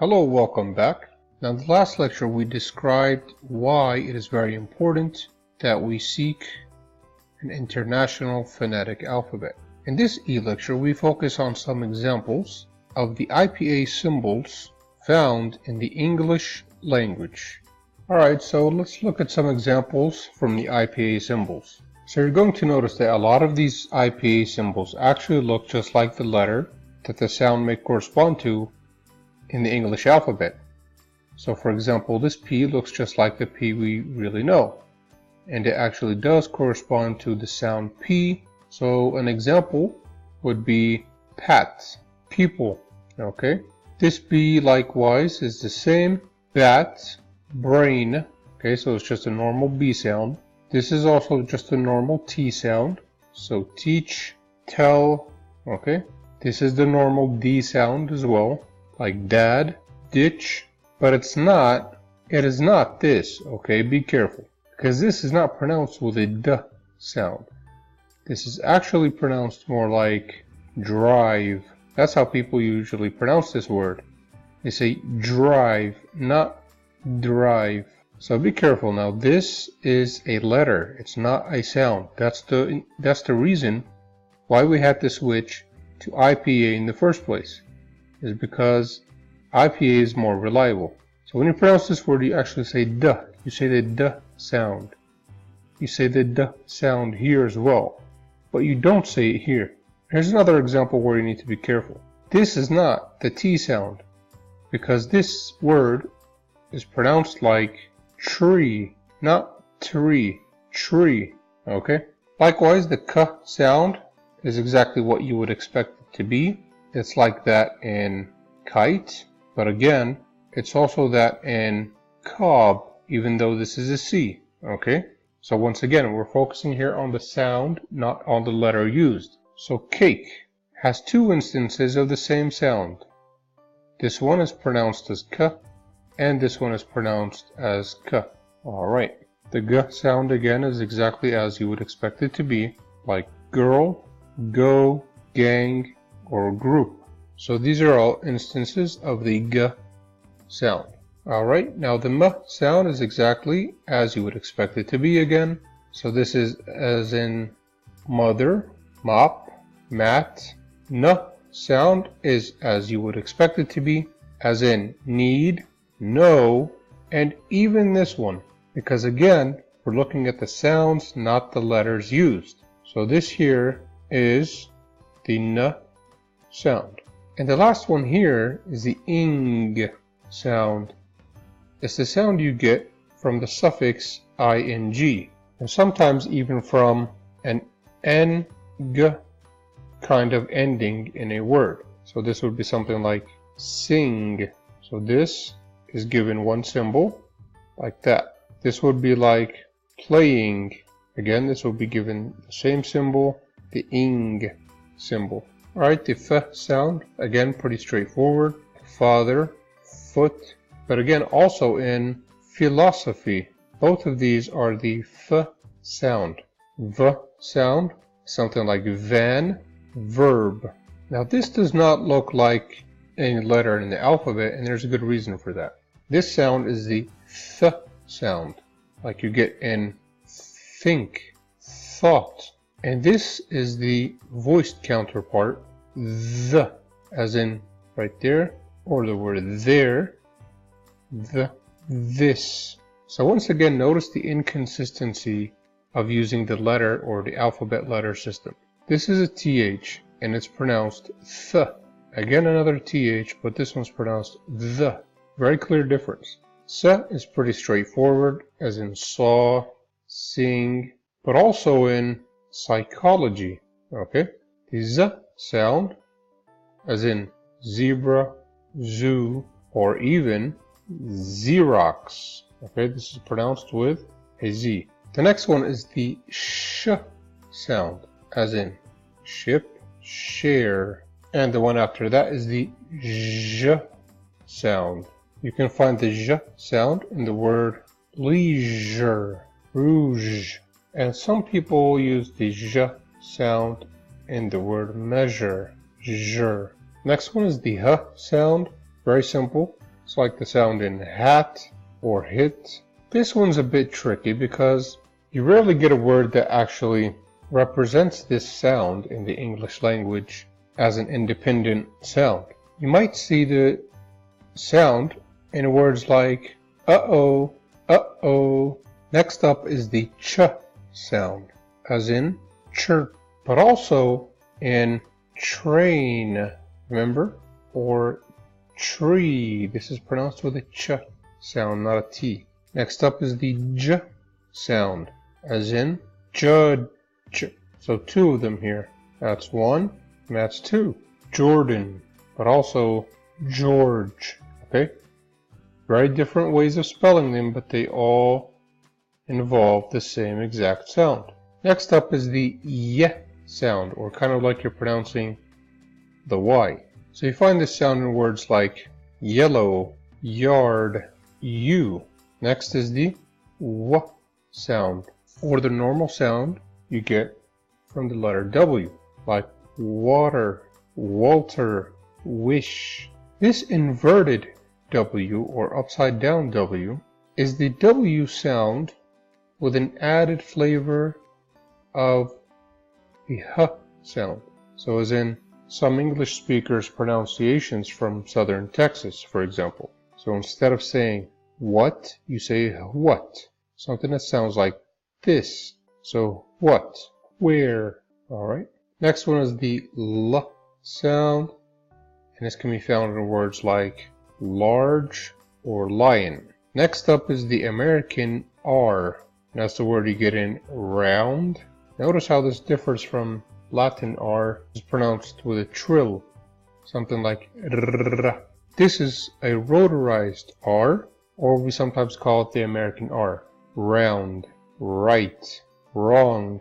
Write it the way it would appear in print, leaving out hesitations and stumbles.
Hello, welcome back. Now in the last lecture we described why it is very important that we seek an international phonetic alphabet. In this e-lecture we focus on some examples of the Ipa symbols found in the English language. Alright, so let's look at some examples from the Ipa symbols. So you're going to notice that a lot of these Ipa symbols actually look just like the letter that the sound may correspond to in the English alphabet. So for example, this P looks just like the P we really know, and it actually does correspond to the sound P. So an example would be pat, people. Okay, this B likewise is the same, bat, brain. Okay, so it's just a normal B sound. This is also just a normal T sound, so teach, tell. Okay, this is the normal D sound as well, like dad, ditch, but it is not this. Okay, be careful, because this is not pronounced with a D sound. This is actually pronounced more like drive. That's how people usually pronounce this word. They say drive, not drive. So be careful now. This is a letter. It's not a sound. That's the reason why we had to switch to IPA in the first place. Is because IPA is more reliable. So when you pronounce this word, you actually say D. You say the D sound. You say the D sound here as well, but you don't say it here. Here's another example where you need to be careful. This is not the T sound, because this word is pronounced like tree, not tree, tree. Okay? Likewise, the K sound is exactly what you would expect it to be. It's like that in kite, but again, it's also that in cob, even though this is a C. Okay? So once again, we're focusing here on the sound, not on the letter used. So cake has two instances of the same sound. This one is pronounced as K, and this one is pronounced as K. Alright, the G sound again is exactly as you would expect it to be, like girl, go, gang, or group. So these are all instances of the G sound. Alright, now the M sound is exactly as you would expect it to be again. So this is as in mother, mop, mat. N sound is as you would expect it to be, as in need, no, and even this one. Because again, we're looking at the sounds, not the letters used. So this here is the N sound. And the last one here is the ing sound. It's the sound you get from the suffix ing, and sometimes even from an ng kind of ending in a word. So this would be something like sing. So this is given one symbol, like that. This would be like playing. Again, this will be given the same symbol, the ing symbol. Alright, the F sound, again pretty straightforward. Father, foot, but again also in philosophy. Both of these are the F sound. V sound, something like van, verb. Now this does not look like any letter in the alphabet, and there's a good reason for that. This sound is the Th sound, like you get in think, thought. And this is the voiced counterpart, the, as in right there, or the word there, the, this. So once again, notice the inconsistency of using the letter or the alphabet letter system. This is a TH, and it's pronounced th. Again, another TH, but this one's pronounced the. Very clear difference. S is pretty straightforward, as in saw, sing, but also in psychology. Okay, the Z sound, as in zebra, zoo, or even Xerox. Okay, this is pronounced with a Z. The next one is the sh sound, as in ship, share, and the one after that is the zh sound. You can find the zh sound in the word leisure, rouge. And some people use the zh sound in the word measure, zhur. Next one is the h sound. Very simple. It's like the sound in hat or hit. This one's a bit tricky because you rarely get a word that actually represents this sound in the English language as an independent sound. You might see the sound in words like uh-oh, uh-oh. Next up is the ch sound, as in chirp, but also in train, remember? Or tree. This is pronounced with a ch sound, not a t. Next up is the j sound, as in judge. So two of them here. That's one, and that's two. Jordan, but also George. Okay? Very different ways of spelling them, but they all involve the same exact sound. Next up is the y sound, or kind of like you're pronouncing the y. So you find this sound in words like yellow, yard, you. Next is the w sound, or the normal sound you get from the letter W, like water, Walter, wish. This inverted W, or upside down W, is the W sound with an added flavor of the H sound. So as in some English speakers' pronunciations from southern Texas, for example. So instead of saying what, you say what. Something that sounds like this. So what, where, alright. Next one is the L sound, and this can be found in words like large or lion. Next up is the American R. That's the word you get in round. Notice how this differs from Latin R. It's pronounced with a trill, something like r. This is a rotorized R, or we sometimes call it the American R. Round, right, wrong.